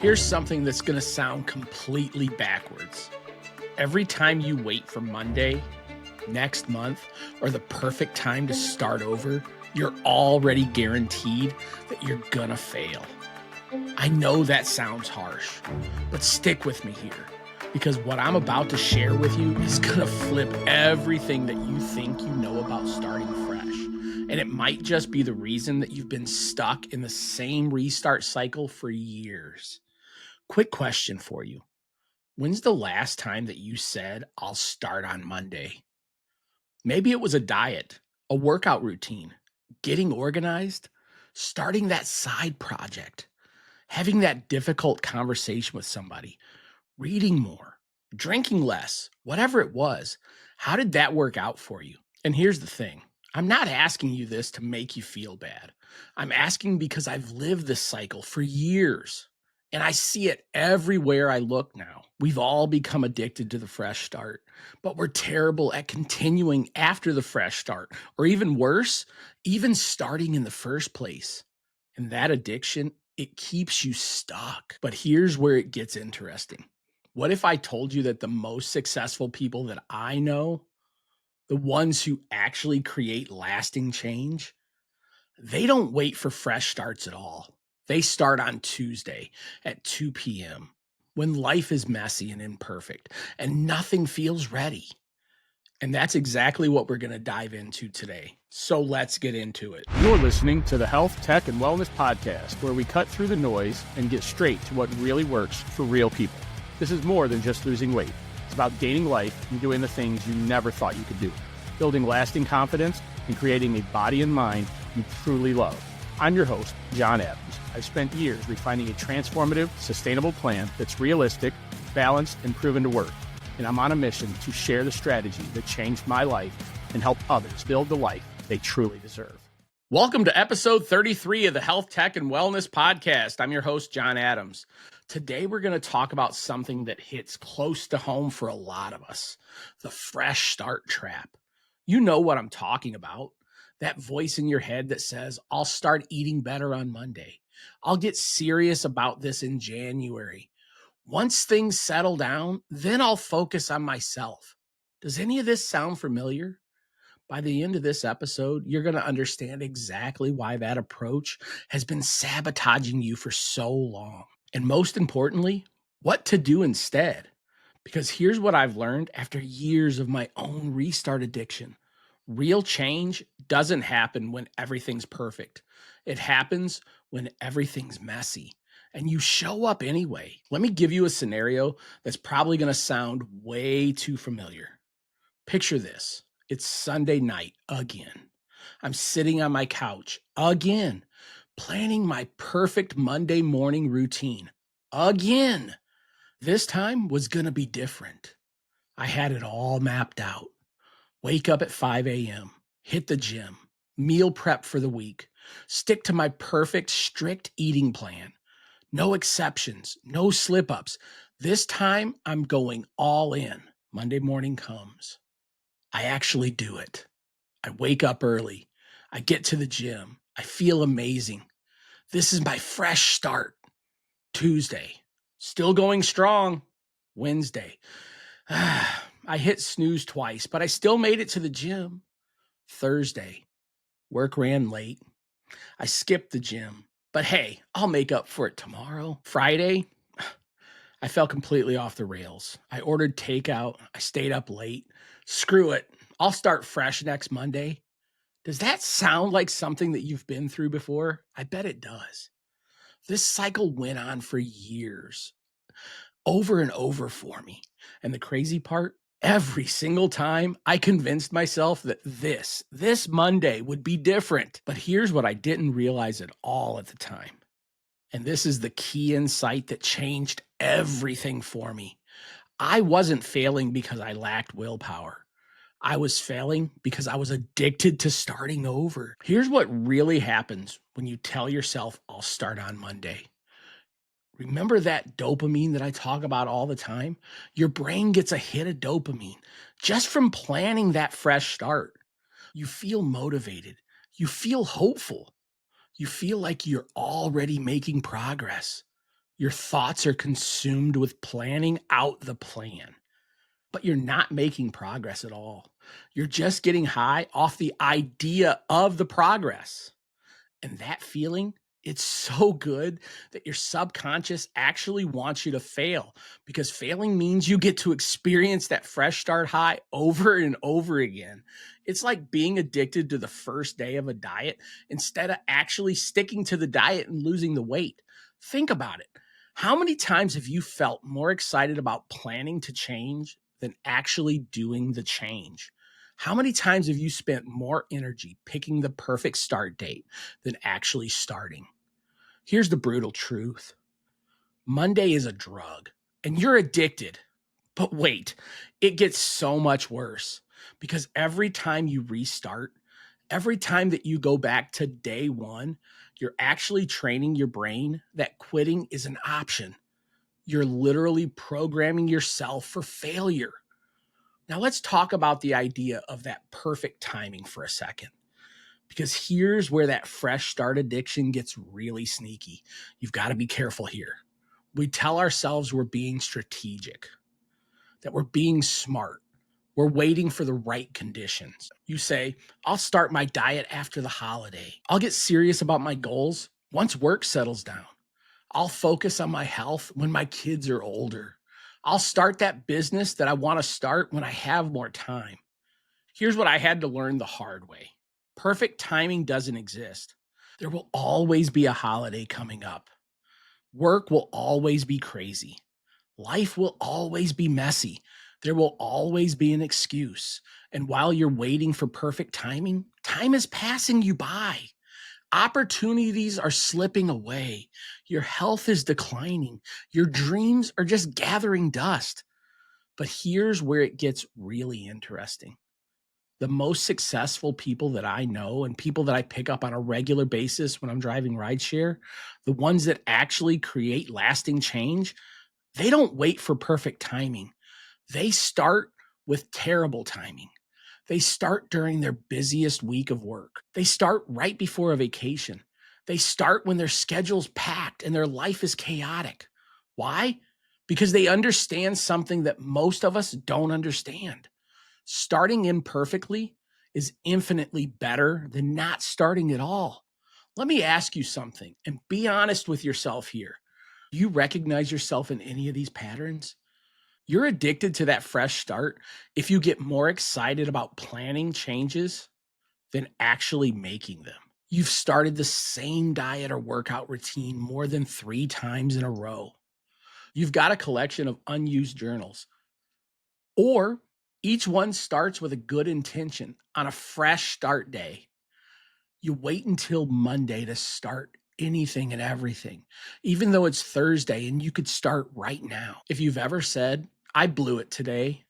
Here's something that's going to sound completely backwards. Every time you wait for Monday, next month, or the perfect time to start over, you're already guaranteed that you're gonna fail. I know that sounds harsh, but stick with me here, because what I'm about to share with you is gonna flip everything that you think you know about starting fresh. And it might just be the reason that you've been stuck in the same restart cycle for years. Quick question for you. When's the last time that you said, I'll start on Monday? Maybe it was a diet, a workout routine, getting organized, starting that side project, having that difficult conversation with somebody, reading more, drinking less, whatever it was. How did that work out for you? And here's the thing, I'm not asking you this to make you feel bad. I'm asking because I've lived this cycle for years. And I see it everywhere I look now. We've all become addicted to the fresh start, but we're terrible at continuing after the fresh start, or even worse, even starting in the first place. And that addiction, it keeps you stuck. But here's where it gets interesting. What if I told you that the most successful people that I know, the ones who actually create lasting change, they don't wait for fresh starts at all. They start on Tuesday at 2 p.m. when life is messy and imperfect and nothing feels ready. And that's exactly what we're going to dive into today. So let's get into it. You're listening to the Health, Tech, and Wellness Podcast, where we cut through the noise and get straight to what really works for real people. This is more than just losing weight. It's about gaining life and doing the things you never thought you could do, building lasting confidence, and creating a body and mind you truly love. I'm your host, John Adams. I've spent years refining a transformative, sustainable plan that's realistic, balanced, and proven to work. And I'm on a mission to share the strategy that changed my life and help others build the life they truly deserve. Welcome to episode 33 of the Health, Tech, and Wellness Podcast. I'm your host, John Adams. Today, we're going to talk about something that hits close to home for a lot of us, the fresh start trap. You know what I'm talking about. That voice in your head that says, I'll start eating better on Monday. I'll get serious about this in January. Once things settle down, then I'll focus on myself. Does any of this sound familiar? By the end of this episode, you're going to understand exactly why that approach has been sabotaging you for so long. And most importantly, what to do instead. Because here's what I've learned after years of my own restart addiction. Real change doesn't happen when everything's perfect. It happens when everything's messy. And you show up anyway. Let me give you a scenario that's probably going to sound way too familiar. Picture this. It's Sunday night again. I'm sitting on my couch again, planning my perfect Monday morning routine again. This time was going to be different. I had it all mapped out. Wake up at 5 a.m., hit the gym, meal prep for the week, stick to my perfect, strict eating plan. No exceptions, no slip-ups. This time, I'm going all in. Monday morning comes. I actually do it. I wake up early. I get to the gym. I feel amazing. This is my fresh start. Tuesday, still going strong. Wednesday, I hit snooze twice, but I still made it to the gym. Thursday, work ran late. I skipped the gym, but hey, I'll make up for it tomorrow. Friday, I fell completely off the rails. I ordered takeout. I stayed up late. Screw it. I'll start fresh next Monday. Does that sound like something that you've been through before? I bet it does. This cycle went on for years, over and over for me. And the crazy part, every single time I convinced myself that this Monday would be different. But here's what I didn't realize at all at the time. And this is the key insight that changed everything for me. I wasn't failing because I lacked willpower. I was failing because I was addicted to starting over. Here's what really happens when you tell yourself, I'll start on Monday. Remember that dopamine that I talk about all the time? Your brain gets a hit of dopamine just from planning that fresh start. You feel motivated. You feel hopeful. You feel like you're already making progress. Your thoughts are consumed with planning out the plan, but you're not making progress at all. You're just getting high off the idea of the progress. And that feeling, it's so good that your subconscious actually wants you to fail, because failing means you get to experience that fresh start high over and over again. It's like being addicted to the first day of a diet instead of actually sticking to the diet and losing the weight. Think about it. How many times have you felt more excited about planning to change than actually doing the change? How many times have you spent more energy picking the perfect start date than actually starting? Here's the brutal truth. Monday is a drug and you're addicted. But wait, it gets so much worse, because every time you restart, every time that you go back to day one, you're actually training your brain that quitting is an option. You're literally programming yourself for failure. Now, let's talk about the idea of that perfect timing for a second, because here's where that fresh start addiction gets really sneaky. You've got to be careful here. We tell ourselves we're being strategic, that we're being smart. We're waiting for the right conditions. You say, I'll start my diet after the holiday. I'll get serious about my goals once work settles down. I'll focus on my health when my kids are older. I'll start that business that I want to start when I have more time. Here's what I had to learn the hard way. Perfect timing doesn't exist. There will always be a holiday coming up. Work will always be crazy. Life will always be messy. There will always be an excuse. And while you're waiting for perfect timing, time is passing you by. Opportunities are slipping away. Your health is declining. Your dreams are just gathering dust. But here's where it gets really interesting. The most successful people that I know and people that I pick up on a regular basis when I'm driving rideshare, the ones that actually create lasting change, they don't wait for perfect timing. They start with terrible timing. They start during their busiest week of work. They start right before a vacation. They start when their schedule's packed and their life is chaotic. Why? Because they understand something that most of us don't understand. Starting imperfectly is infinitely better than not starting at all. Let me ask you something, and be honest with yourself here. Do you recognize yourself in any of these patterns? You're addicted to that fresh start if you get more excited about planning changes than actually making them. You've started the same diet or workout routine more than 3 times in a row. You've got a collection of unused journals, or each one starts with a good intention on a fresh start day. You wait until Monday to start anything and everything, even though it's Thursday and you could start right now. If you've ever said, I blew it today,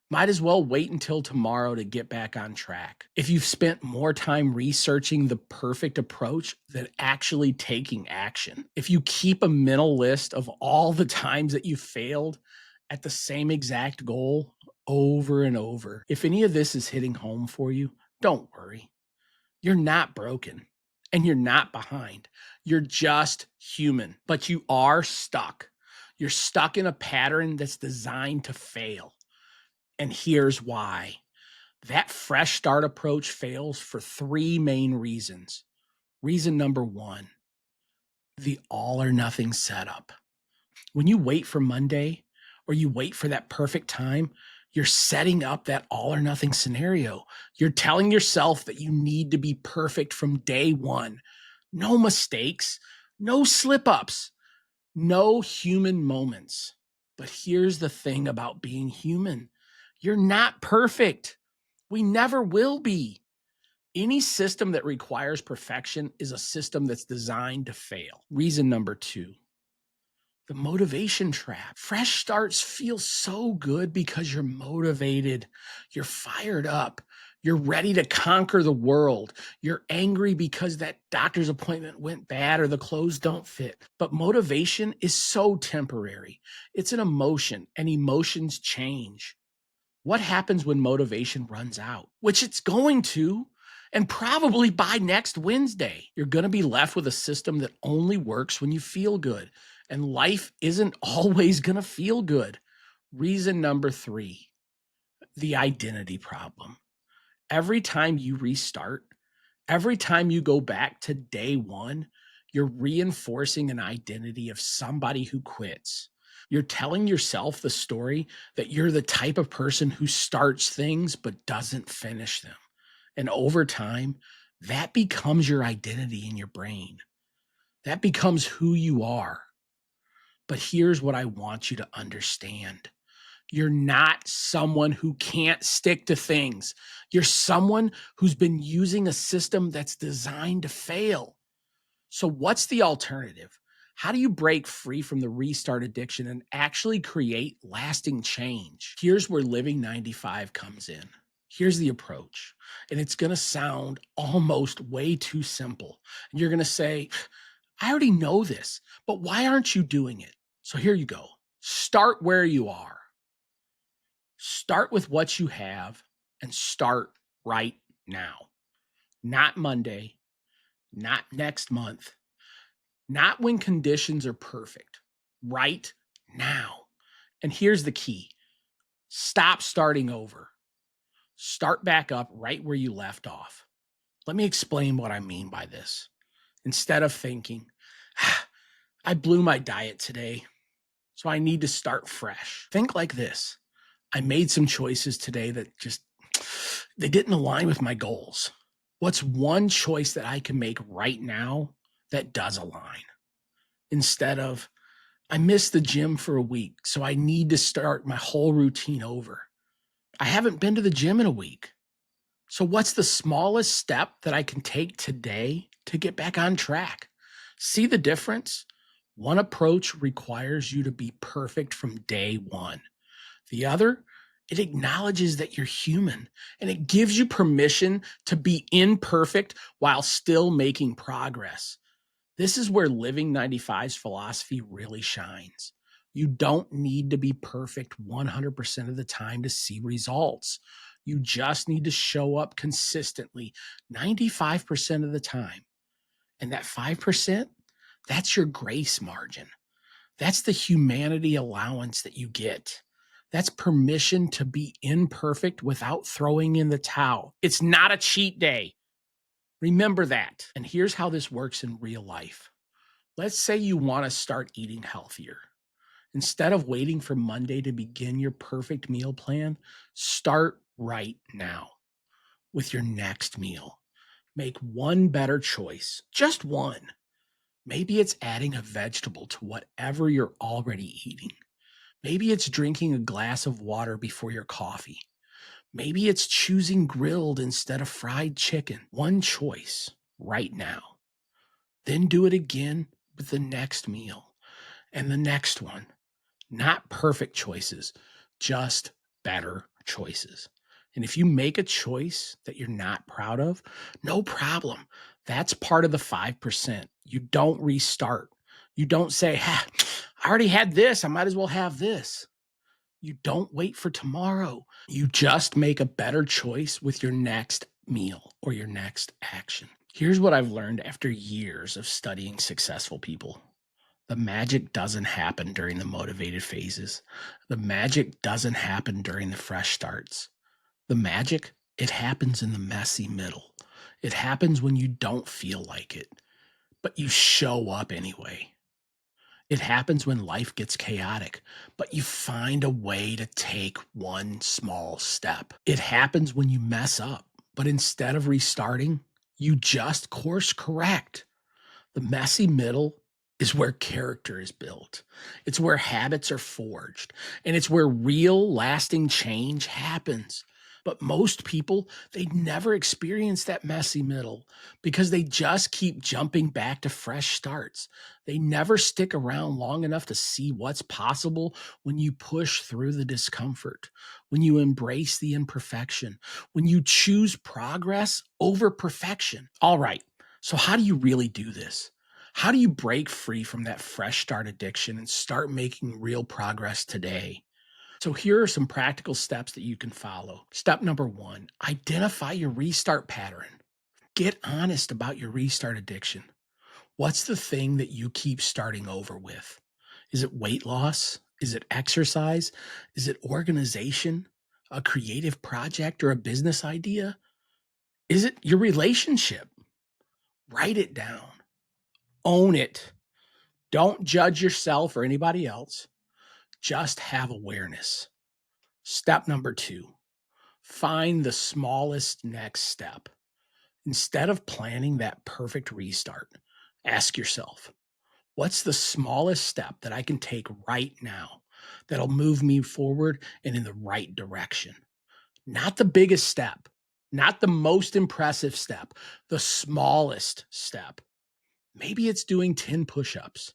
might as well wait until tomorrow to get back on track. If you've spent more time researching the perfect approach than actually taking action. If you keep a mental list of all the times that you failed at the same exact goal over and over. If any of this is hitting home for you, don't worry. You're not broken and you're not behind. You're just human, but you are stuck. You're stuck in a pattern that's designed to fail. And here's why. That fresh start approach fails for 3 main reasons. Reason number 1, the all or nothing setup. When you wait for Monday or you wait for that perfect time, you're setting up that all or nothing scenario. You're telling yourself that you need to be perfect from day one. No mistakes, no slip ups, no human moments. But here's the thing about being human. You're not perfect. We never will be. Any system that requires perfection is a system that's designed to fail. Reason number 2, the motivation trap. Fresh starts feel so good because you're motivated. You're fired up. You're ready to conquer the world. You're angry because that doctor's appointment went bad or the clothes don't fit. But motivation is so temporary. It's an emotion, and emotions change. What happens when motivation runs out? Which it's going to, and probably by next Wednesday. You're going to be left with a system that only works when you feel good. And life isn't always going to feel good. Reason number 3, the identity problem. Every time you restart, every time you go back to day one, you're reinforcing an identity of somebody who quits. You're telling yourself the story that you're the type of person who starts things but doesn't finish them. And over time, that becomes your identity in your brain. That becomes who you are. But here's what I want you to understand. You're not someone who can't stick to things. You're someone who's been using a system that's designed to fail. So, what's the alternative? How do you break free from the restart addiction and actually create lasting change? Here's where Living 95 comes in. Here's the approach. And it's going to sound almost way too simple. And you're going to say, I already know this, but why aren't you doing it? So, here you go. Start where you are. Start with what you have and start right now. Not Monday, not next month, not when conditions are perfect. Right now. And here's the key. Stop starting over. Start back up right where you left off. Let me explain what I mean by this. Instead of thinking, I blew my diet today, so I need to start fresh. Think like this. I made some choices today that they didn't align with my goals. What's one choice that I can make right now that does align? Instead of, I missed the gym for a week, so I need to start my whole routine over. I haven't been to the gym in a week. So what's the smallest step that I can take today to get back on track? See the difference? One approach requires you to be perfect from day one. The other, it acknowledges that you're human and it gives you permission to be imperfect while still making progress. This is where Living 95's philosophy really shines. You don't need to be perfect 100% of the time to see results. You just need to show up consistently 95% of the time. And that 5%, that's your grace margin. That's the humanity allowance that you get. That's permission to be imperfect without throwing in the towel. It's not a cheat day. Remember that. And here's how this works in real life. Let's say you want to start eating healthier. Instead of waiting for Monday to begin your perfect meal plan, start right now with your next meal. Make one better choice, just one. Maybe it's adding a vegetable to whatever you're already eating. Maybe it's drinking a glass of water before your coffee. Maybe it's choosing grilled instead of fried chicken. One choice right now. Then do it again with the next meal and the next one. Not perfect choices, just better choices. And if you make a choice that you're not proud of, no problem. That's part of the 5%. You don't restart. You don't say, I already had this. I might as well have this. You don't wait for tomorrow. You just make a better choice with your next meal or your next action. Here's what I've learned after years of studying successful people. The magic doesn't happen during the motivated phases. The magic doesn't happen during the fresh starts. The magic, it happens in the messy middle. It happens when you don't feel like it, but you show up anyway. It happens when life gets chaotic, but you find a way to take one small step. It happens when you mess up, but instead of restarting, you just course correct. The messy middle is where character is built. It's where habits are forged, and it's where real lasting change happens. But most people, they never experience that messy middle because they just keep jumping back to fresh starts. They never stick around long enough to see what's possible when you push through the discomfort, when you embrace the imperfection, when you choose progress over perfection. All right, so how do you really do this? How do you break free from that fresh start addiction and start making real progress today? So here are some practical steps that you can follow. Step number 1, identify your restart pattern. Get honest about your restart addiction. What's the thing that you keep starting over with? Is it weight loss? Is it exercise? Is it organization? A creative project or a business idea? Is it your relationship? Write it down. Own it. Don't judge yourself or anybody else. Just have awareness. Step number 2, find the smallest next step. Instead of planning that perfect restart, ask yourself, what's the smallest step that I can take right now that'll move me forward and in the right direction? Not the biggest step, not the most impressive step, the smallest step. Maybe it's doing 10 push ups.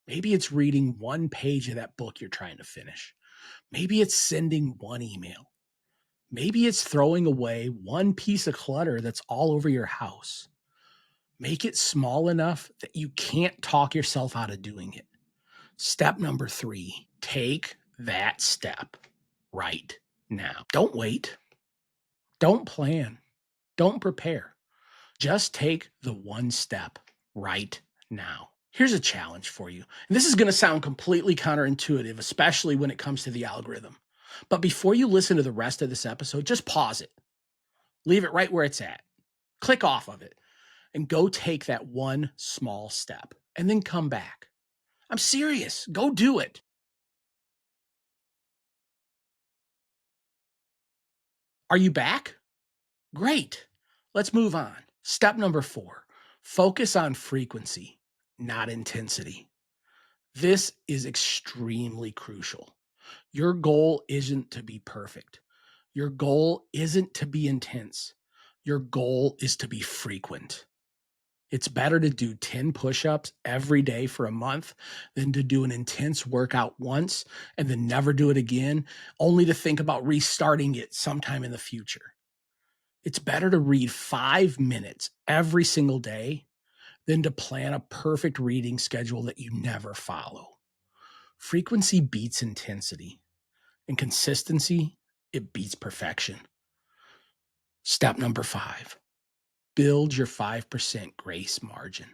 Maybe it's reading one page of that book you're trying to finish. Maybe it's sending one email. Maybe it's throwing away one piece of clutter that's all over your house. Make it small enough that you can't talk yourself out of doing it. Step number 3, take that step right now. Don't wait. Don't plan. Don't prepare. Just take the one step right now. Here's a challenge for you. And this is going to sound completely counterintuitive, especially when it comes to the algorithm. But before you listen to the rest of this episode, just pause it. Leave it right where it's at. Click off of it and go take that one small step and then come back. I'm serious. Go do it. Are you back? Great. Let's move on. Step number 4, focus on frequency, not intensity. This is extremely crucial. Your goal isn't to be perfect. Your goal isn't to be intense. Your goal is to be frequent. It's better to do 10 push-ups every day for a month than to do an intense workout once and then never do it again, only to think about restarting it sometime in the future. It's better to read 5 minutes every single day than to plan a perfect reading schedule that you never follow. Frequency beats intensity, and consistency, it beats perfection. Step number 5, build your 5% grace margin.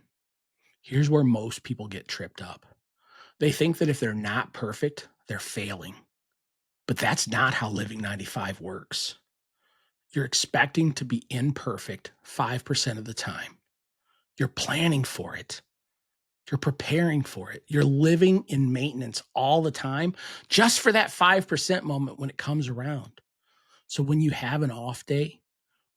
Here's where most people get tripped up. They think that if they're not perfect, they're failing. But that's not how Living 95 works. You're expecting to be imperfect 5% of the time. You're planning for it. You're preparing for it. You're living in maintenance all the time just for that 5% moment when it comes around. So when you have an off day,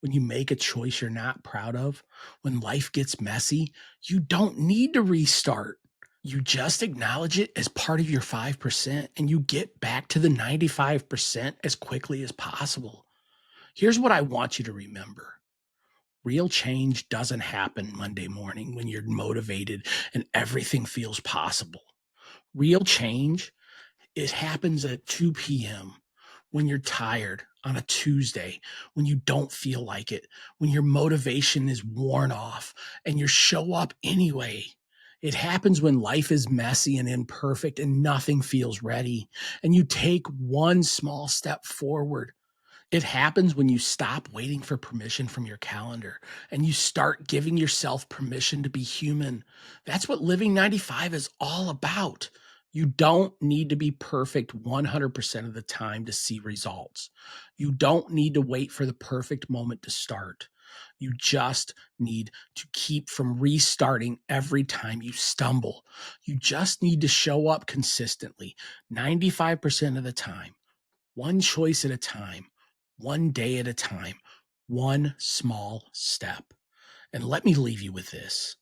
when you make a choice you're not proud of, when life gets messy, you don't need to restart. You just acknowledge it as part of your 5% and you get back to the 95% as quickly as possible. Here's what I want you to remember. Real change doesn't happen Monday morning when you're motivated and everything feels possible. Real change, it happens at 2 p.m. when you're tired on a Tuesday, when you don't feel like it, when your motivation is worn off and you show up anyway. It happens when life is messy and imperfect and nothing feels ready, and you take one small step forward. It happens when you stop waiting for permission from your calendar and you start giving yourself permission to be human. That's what Living 95 is all about. You don't need to be perfect 100% of the time to see results. You don't need to wait for the perfect moment to start. You just need to keep from restarting every time you stumble. You just need to show up consistently 95% of the time, one choice at a time, one day at a time, one small step. And let me leave you with this.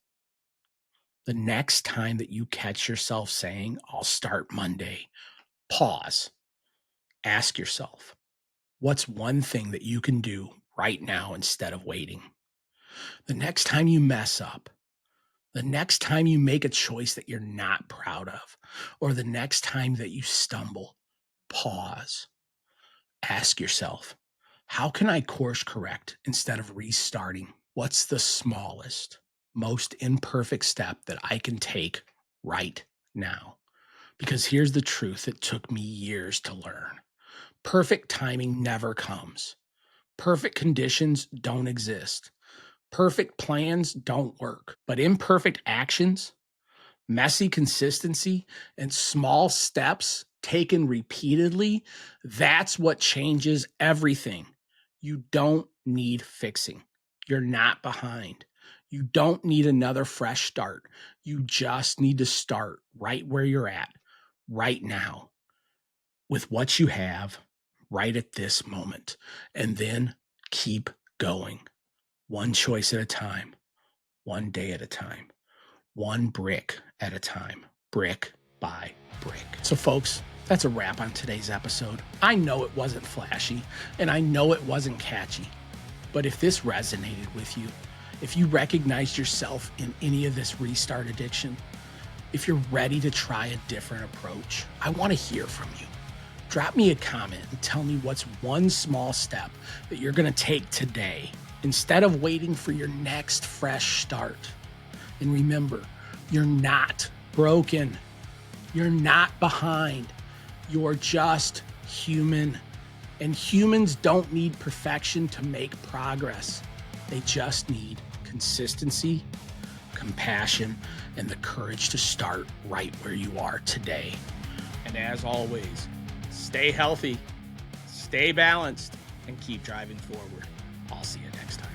The next time that you catch yourself saying, I'll start Monday, pause. Ask yourself, what's one thing that you can do right now instead of waiting? The next time you mess up, the next time you make a choice that you're not proud of, or the next time that you stumble, pause. Ask yourself, how can I course correct instead of restarting? What's the smallest, most imperfect step that I can take right now? Because here's the truth it took me years to learn. Perfect timing never comes. Perfect conditions don't exist. Perfect plans don't work. But imperfect actions, Messy consistency and small steps taken repeatedly, that's what changes everything. You don't need fixing. You're not behind. You don't need another fresh start. You just need to start right where you're at, right now, with what you have right at this moment, and then keep going. One choice at a time, one day at a time, one brick at a time, brick by brick. So, folks, that's a wrap on today's episode. I know it wasn't flashy, and I know it wasn't catchy, but if this resonated with you, if you recognized yourself in any of this restart addiction, if you're ready to try a different approach, I want to hear from you. Drop me a comment and tell me what's one small step that you're going to take today instead of waiting for your next fresh start. And remember, you're not broken. You're not behind. You're just human. And humans don't need perfection to make progress. They just need consistency, compassion, and the courage to start right where you are today. And as always, stay healthy, stay balanced, and keep driving forward. I'll see you next time.